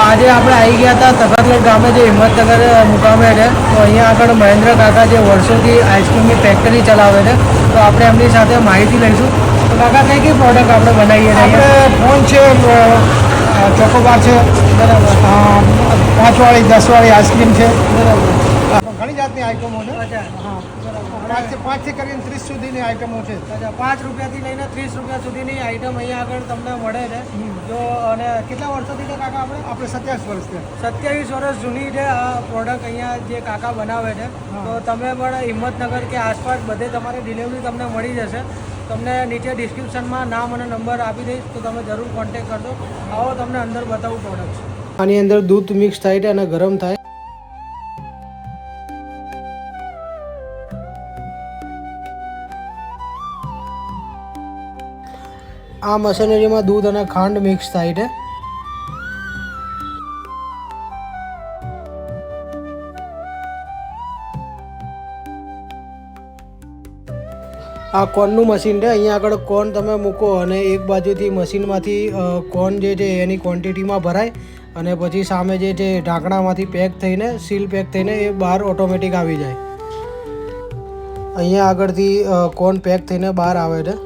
આજે આપણે આવી ગયા હતા તખતગઢ ગામે, જે હિંમતનગર મુકામે છે. તો અહીંયા આગળ મહેન્દ્ર કાકા જે વર્ષોથી આઈસ્ક્રીમની ફેક્ટરી ચલાવે છે, તો આપણે એમની સાથે માહિતી લઈશું. તો કાકા, કઈ કઈ પ્રોડક્ટ આપણે બનાવીએ છીએ? આપણે ફોન છે, ચોકોબાર છે, બરાબર 5 વાળી 10 વાળી આઈસ્ક્રીમ છે. બરાબર. ઘણી જાતની આઈટમો છે. અચ્છા, હા, પાંચથી કરીને 30 સુધીની આઈટમો છે. અચ્છા, 5 રૂપિયાથી લઈને 30 રૂપિયા સુધીની આઈટમ અહીંયા આગળ તમને મળે છે. જો અને કેટલા વર્ષોથી છે કાકા આપણે? આપણે 27 વર્ષ છે. 27 વર્ષ જૂની છે આ પ્રોડક્ટ અહીંયા જે કાકા બનાવે છે. તો તમે પણ હિંમતનગર કે આસપાસ બધે તમારી ડિલિવરી તમને મળી જશે. તમને નીચે ડિસ્ક્રિપ્શનમાં નામ અને નંબર આપી દઈશ, તો તમે જરૂર કોન્ટેક્ટ કરજો. આવો તમને અંદર બતાવું પ્રોડક્ટ. આની અંદર દૂધ મિક્સ થાય છે અને ગરમ થાય. આ મશીનરીમાં દૂધ અને ખાંડ મિક્સ થાય છે. આ કોનનું મશીન છે. અહીંયા આગળ કોન તમે મૂકો અને એક બાજુથી મશીનમાંથી કોન જે છે એની ક્વોન્ટિટીમાં ભરાય અને પછી સામે જે છે ઢાંકણામાંથી પેક થઈને સીલ પેક થઈને એ બહાર ઓટોમેટિક આવી જાય. અહીંયા આગળથી કોન પેક થઈને બહાર આવે છે.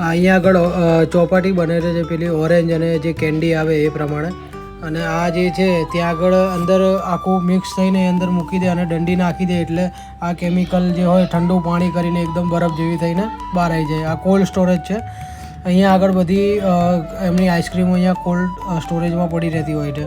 અહીંયા આગળ ચોપાટી બને છે, જે પેલી ઓરેન્જ અને જે કેન્ડી આવે એ પ્રમાણે. અને આ જે છે ત્યાં આગળ અંદર આખું મિક્સ થઈને અંદર મૂકી દે અને દંડી નાખી દે, એટલે આ કેમિકલ જે હોય ઠંડુ પાણી કરીને એકદમ બરફ જેવી થઈને બહાર આવી જાય. આ કોલ્ડ સ્ટોરેજ છે. અહીંયા આગળ બધી એમની આઈસ્ક્રીમો અહીંયા કોલ્ડ સ્ટોરેજમાં પડી રહેતી હોય છે.